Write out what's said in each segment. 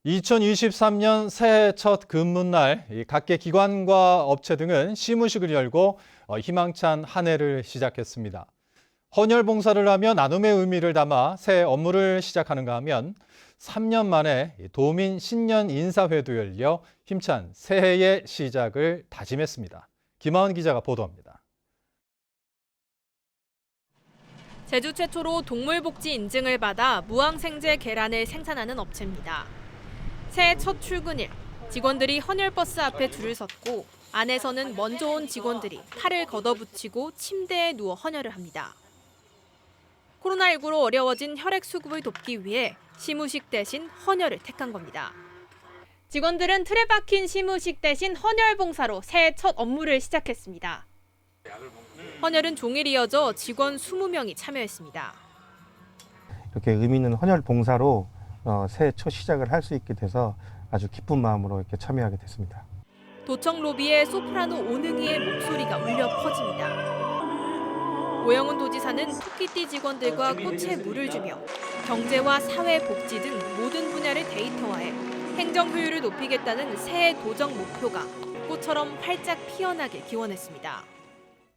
2023년 새해 첫 근무날 각계 기관과 업체 등은 시무식을 열고 희망찬 한 해를 시작했습니다. 헌혈 봉사를 하며 나눔의 의미를 담아 새 업무를 시작하는가 하면 3년 만에 도민 신년 인사회도 열려 힘찬 새해의 시작을 다짐했습니다. 김하은 기자가 보도합니다. 제주 최초로 동물복지 인증을 받아 무항생제 계란을 생산하는 업체입니다. 새해 첫 출근일, 직원들이 헌혈버스 앞에 줄을 섰고 안에서는 먼저 온 직원들이 팔을 걷어붙이고 침대에 누워 헌혈을 합니다. 코로나19로 어려워진 혈액 수급을 돕기 위해 시무식 대신 헌혈을 택한 겁니다. 직원들은 틀에 박힌 시무식 대신 헌혈 봉사로 새해 첫 업무를 시작했습니다. 헌혈은 종일 이어져 직원 20명이 참여했습니다. 이렇게 의미 있는 헌혈 봉사로 새해 첫 시작을 할 수 있게 돼서 아주 기쁜 마음으로 이렇게 참여하게 됐습니다. 도청 로비에 소프라노 오능이의 목소리가 울려 퍼집니다. 오영훈 도지사는 토끼띠 직원들과 꽃에 물을 주며 경제와 사회 복지 등 모든 분야를 데이터화해 행정 효율을 높이겠다는 새해 도정 목표가 꽃처럼 활짝 피어나길 기원했습니다.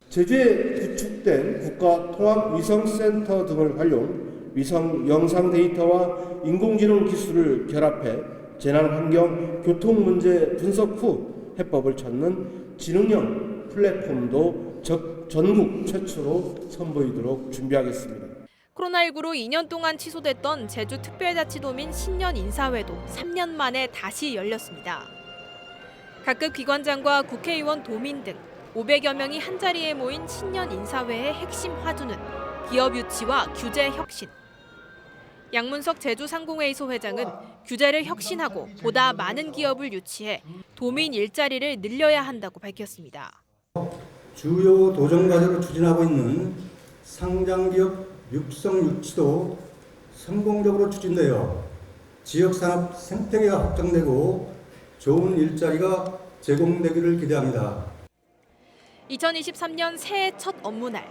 제주에 구축된 국가통합위성센터 등을 활용 위성 영상 데이터와 인공지능 기술을 결합해 재난환경, 교통 문제 분석 후 해법을 찾는 지능형 플랫폼도 전국 최초로 선보이도록 준비하겠습니다. 코로나19로 2년 동안 취소됐던 제주특별자치도민 신년 인사회도 3년 만에 다시 열렸습니다. 각급 기관장과 국회의원, 도민 등 500여 명이 한자리에 모인 신년 인사회의 핵심 화두는 기업 유치와 규제 혁신. 양문석 제주상공회의소 회장은 규제를 혁신하고 보다 많은 기업을 유치해 도민 일자리를 늘려야 한다고 밝혔습니다. 주요 도정과제로 추진하고 있는 상장기업 육성 유치도 성공적으로 추진되어 지역산업 생태계가 확장되고 좋은 일자리가 제공되기를 기대합니다. 2023년 새해 첫 업무날,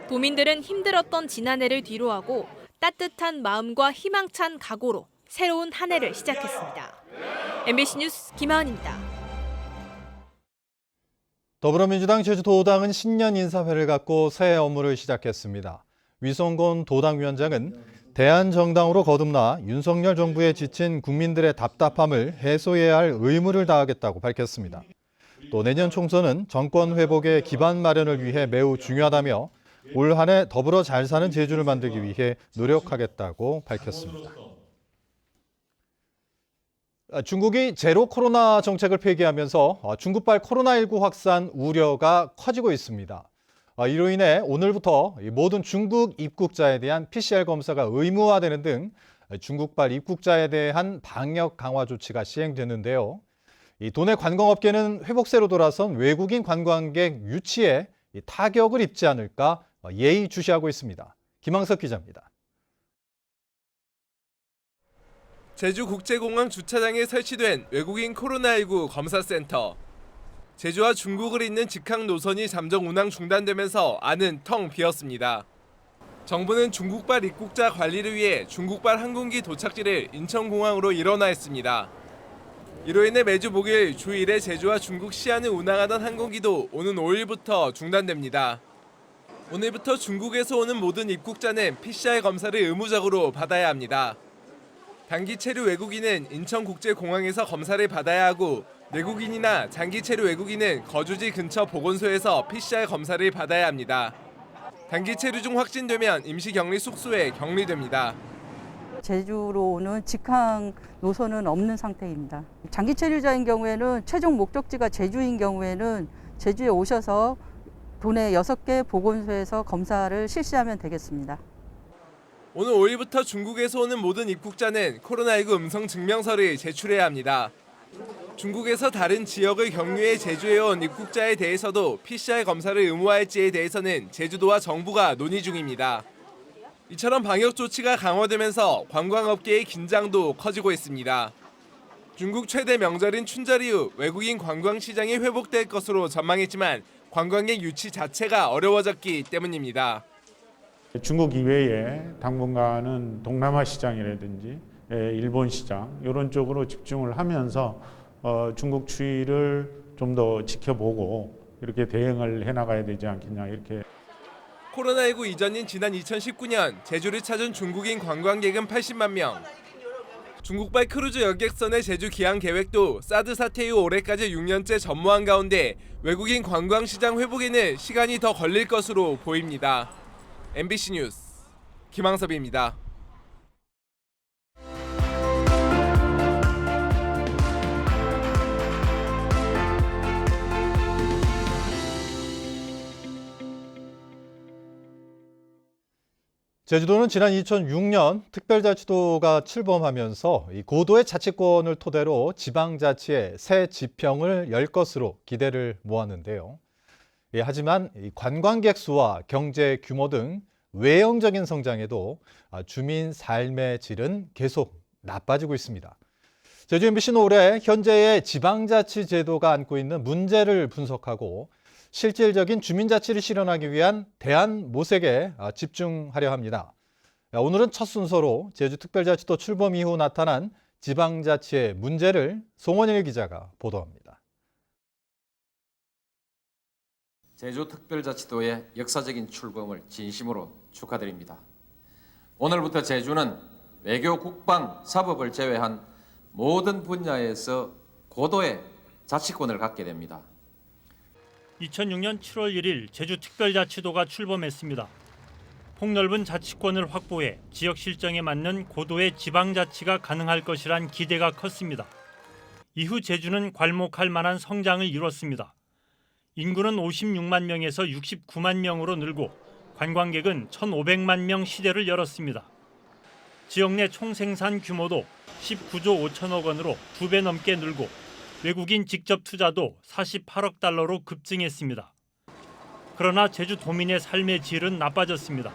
도민들은 힘들었던 지난해를 뒤로하고 따뜻한 마음과 희망찬 각오로 새로운 한 해를 시작했습니다. MBC 뉴스 김하은입니다. 더불어민주당 제주도당은 신년 인사회를 갖고 새해 업무를 시작했습니다. 위성곤 도당위원장은 대한정당으로 거듭나 윤석열 정부에 지친 국민들의 답답함을 해소해야 할 의무를 다하겠다고 밝혔습니다. 또 내년 총선은 정권 회복의 기반 마련을 위해 매우 중요하다며 올 한 해 더불어 잘 사는 제주를 만들기 위해 노력하겠다고 밝혔습니다. 중국이 제로 코로나 정책을 폐기하면서 중국발 코로나19 확산 우려가 커지고 있습니다. 이로 인해 오늘부터 모든 중국 입국자에 대한 PCR 검사가 의무화되는 등 중국발 입국자에 대한 방역 강화 조치가 시행되는데요. 도내 관광업계는 회복세로 돌아선 외국인 관광객 유치에 타격을 입지 않을까 예의주시하고 있습니다. 김항석 기자입니다. 제주국제공항 주차장에 설치된 외국인 코로나19 검사센터. 제주와 중국을 잇는 직항 노선이 잠정 운항 중단되면서 안은 텅 비었습니다. 정부는 중국발 입국자 관리를 위해 중국발 항공기 도착지를 인천공항으로 일원화했습니다. 이로 인해 매주 목요일 주 1회 제주와 중국 시안을 운항하던 항공기도 오는 5일부터 중단됩니다. 오늘부터 중국에서 오는 모든 입국자는 PCR 검사를 의무적으로 받아야 합니다. 단기 체류 외국인은 인천국제공항에서 검사를 받아야 하고 내국인이나 장기 체류 외국인은 거주지 근처 보건소에서 PCR 검사를 받아야 합니다. 단기 체류 중 확진되면 임시격리 숙소에 격리됩니다. 제주로 오는 직항 노선은 없는 상태입니다. 장기 체류자인 경우에는 최종 목적지가 제주인 경우에는 제주에 오셔서 도내 6개 보건소에서 검사를 실시하면 되겠습니다. 오늘 5일부터 중국에서 오는 모든 입국자는 코로나19 음성 증명서를 제출해야 합니다. 중국에서 다른 지역을 경유해 제주에 온 입국자에 대해서도 PCR 검사를 의무화할지에 대해서는 제주도와 정부가 논의 중입니다. 이처럼 방역 조치가 강화되면서 관광업계의 긴장도 커지고 있습니다. 중국 최대 명절인 춘절 이후 외국인 관광 시장이 회복될 것으로 전망했지만 관광객 유치 자체가 어려워졌기 때문입니다. 중국 이외에 당분간은 동남아 시장이라든지 일본 시장 이런 쪽으로 집중을 하면서 중국 추이를 좀 더 지켜보고 이렇게 대응을 해나가야 되지 않겠냐 이렇게. 코로나19 이전인 지난 2019년 제주를 찾은 중국인 관광객은 80만 명. 중국발 크루즈 여객선의 제주 기항 계획도 사드 사태 이후 올해까지 6년째 전무한 가운데 외국인 관광 시장 회복에는 시간이 더 걸릴 것으로 보입니다. MBC 뉴스 김항섭입니다. 제주도는 지난 2006년 특별자치도가 출범하면서 이 고도의 자치권을 토대로 지방자치에 새 지평을 열 것으로 기대를 모았는데요. 하지만 이 관광객 수와 경제 규모 등 외형적인 성장에도 주민 삶의 질은 계속 나빠지고 있습니다. 제주 MBC는 올해 현재의 지방자치 제도가 안고 있는 문제를 분석하고 실질적인 주민자치를 실현하기 위한 대안 모색에 집중하려 합니다. 오늘은 첫 순서로 제주특별자치도 출범 이후 나타난 지방자치의 문제를 송원일 기자가 보도합니다. 제주특별자치도의 역사적인 출범을 진심으로 축하드립니다. 오늘부터 제주는 외교, 국방, 사법을 제외한 모든 분야에서 고도의 자치권을 갖게 됩니다. 2006년 7월 1일 제주특별자치도가 출범했습니다. 폭넓은 자치권을 확보해 지역 실정에 맞는 고도의 지방자치가 가능할 것이란 기대가 컸습니다. 이후 제주는 괄목할 만한 성장을 이뤘습니다. 인구는 56만 명에서 69만 명으로 늘고 관광객은 1,500만 명 시대를 열었습니다. 지역 내 총생산 규모도 19조 5천억 원으로 2배 넘게 늘고 외국인 직접 투자도 48억 달러로 급증했습니다. 그러나 제주 도민의 삶의 질은 나빠졌습니다.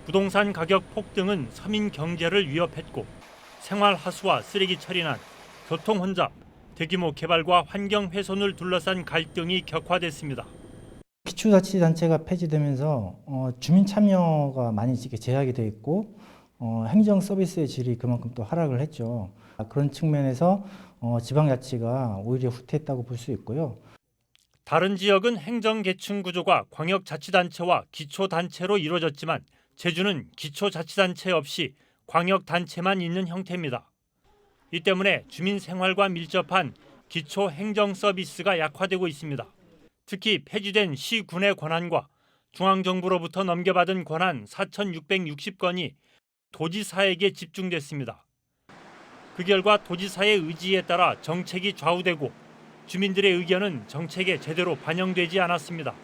부동산 가격 폭등은 서민 경제를 위협했고 생활 하수와 쓰레기 처리난, 교통 혼잡, 대규모 개발과 환경 훼손을 둘러싼 갈등이 격화됐습니다. 기초자치단체가 폐지되면서 주민 참여가 많이 제약이 돼 있고 행정 서비스의 질이 그만큼 또 하락을 했죠. 그런 측면에서 지방자치가 오히려 후퇴했다고 볼 수 있고요. 다른 지역은 행정계층 구조가 광역자치단체와 기초단체로 이루어졌지만 제주는 기초자치단체 없이 광역단체만 있는 형태입니다. 이 때문에 주민 생활과 밀접한 기초행정서비스가 약화되고 있습니다. 특히 폐지된 시군의 권한과 중앙정부로부터 넘겨받은 권한 4,660건이 도지사에게 집중됐습니다. 그 결과 도지사의 의지에 따라 정책이 좌우되고 주민들의 의견은 정책에 제대로 반영되지 않았습니다.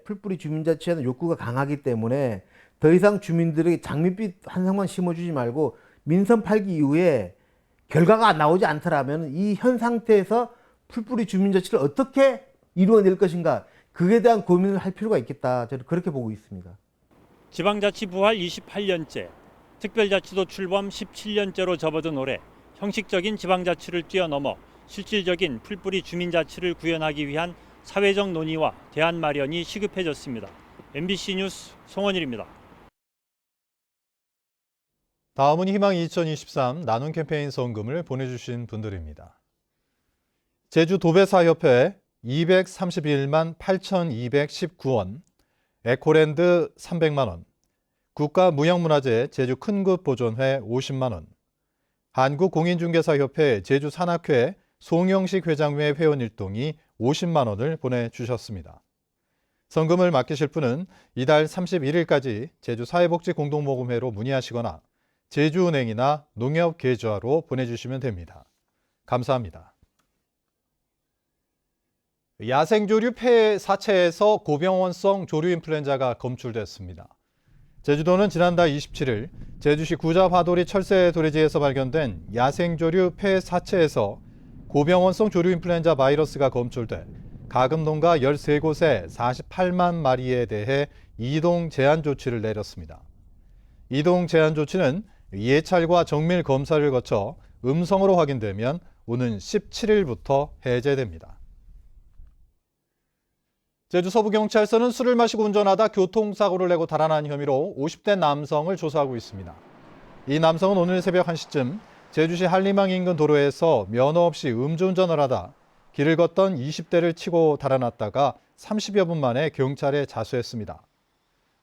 풀뿌리 주민자치에는 욕구가 강하기 때문에 더 이상 주민들에게 장밋빛 한 상만 심어주지 말고 민선 8기 이후에 결과가 나오지 않더라면 이 현 상태에서 풀뿌리 주민자치를 어떻게 이루어낼 것인가, 그에 대한 고민을 할 필요가 있겠다, 저는 그렇게 보고 있습니다. 지방자치 부활 28년째, 특별자치도 출범 17년째로 접어든 올해 형식적인 지방자치를 뛰어넘어 실질적인 풀뿌리 주민자치를 구현하기 위한 사회적 논의와 대안 마련이 시급해졌습니다. MBC 뉴스 송원일입니다. 다음은 희망 2023 나눔 캠페인 성금을 보내주신 분들입니다. 제주도배사협회 231만 8,219원, 에코랜드 300만 원, 국가무형문화재 제주 큰굿보존회 50만 원, 한국공인중개사협회 제주산악회 송영식 회장회 회원 일동이 50만 원을 보내주셨습니다. 성금을 맡기실 분은 이달 31일까지 제주사회복지공동모금회로 문의하시거나 제주은행이나 농협계좌로 보내주시면 됩니다. 감사합니다. 야생조류 폐 사체에서 고병원성 조류 인플루엔자가 검출됐습니다. 제주도는 지난달 27일 제주시 구자화도리 철새 도래지에서 발견된 야생조류 폐 사체에서 고병원성 조류 인플루엔자 바이러스가 검출돼 가금동가 13곳에 48만 마리에 대해 이동 제한 조치를 내렸습니다. 이동 제한 조치는 예찰과 정밀 검사를 거쳐 음성으로 확인되면 오는 17일부터 해제됩니다. 제주 서부경찰서는 술을 마시고 운전하다 교통사고를 내고 달아난 혐의로 50대 남성을 조사하고 있습니다. 이 남성은 오늘 새벽 1시쯤 제주시 한림항 인근 도로에서 면허 없이 음주운전을 하다 길을 걷던 20대를 치고 달아났다가 30여 분 만에 경찰에 자수했습니다.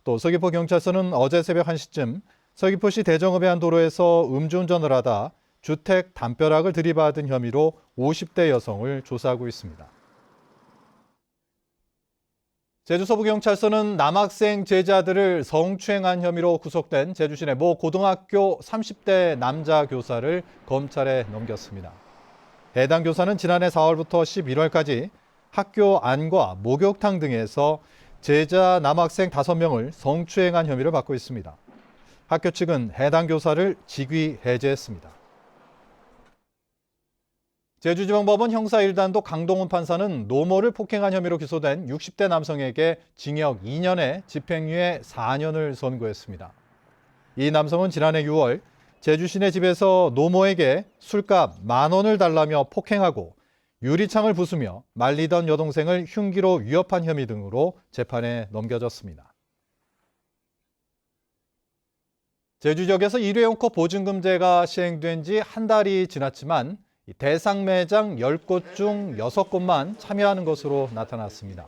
또 서귀포 경찰서는 어제 새벽 1시쯤 서귀포시 대정읍의 한 도로에서 음주운전을 하다 주택 담벼락을 들이받은 혐의로 50대 여성을 조사하고 있습니다. 제주 서부경찰서는 남학생 제자들을 성추행한 혐의로 구속된 제주시 내 모 고등학교 30대 남자 교사를 검찰에 넘겼습니다. 해당 교사는 지난해 4월부터 11월까지 학교 안과 목욕탕 등에서 제자 남학생 5명을 성추행한 혐의를 받고 있습니다. 학교 측은 해당 교사를 직위 해제했습니다. 제주지방법원 형사 1단도 강동훈 판사는 노모를 폭행한 혐의로 기소된 60대 남성에게 징역 2년에 집행유예 4년을 선고했습니다. 이 남성은 지난해 6월 제주 시내 집에서 노모에게 술값 10,000원을 달라며 폭행하고 유리창을 부수며 말리던 여동생을 흉기로 위협한 혐의 등으로 재판에 넘겨졌습니다. 제주 지역에서 일회용컵 보증금제가 시행된 지 한 달이 지났지만 대상 매장 10곳 중 6곳만 참여하는 것으로 나타났습니다.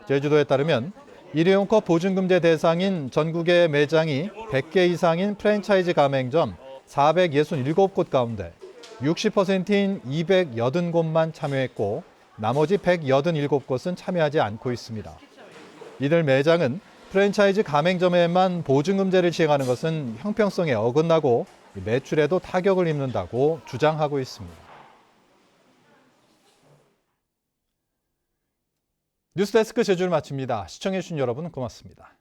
제주도에 따르면 일회용컵 보증금제 대상인 전국의 매장이 100개 이상인 프랜차이즈 가맹점 467곳 가운데 60%인 280곳만 참여했고 나머지 187곳은 참여하지 않고 있습니다. 이들 매장은 프랜차이즈 가맹점에만 보증금제를 시행하는 것은 형평성에 어긋나고 매출에도 타격을 입는다고 주장하고 있습니다. 뉴스데스크 제주를 마칩니다. 시청해주신 여러분 고맙습니다.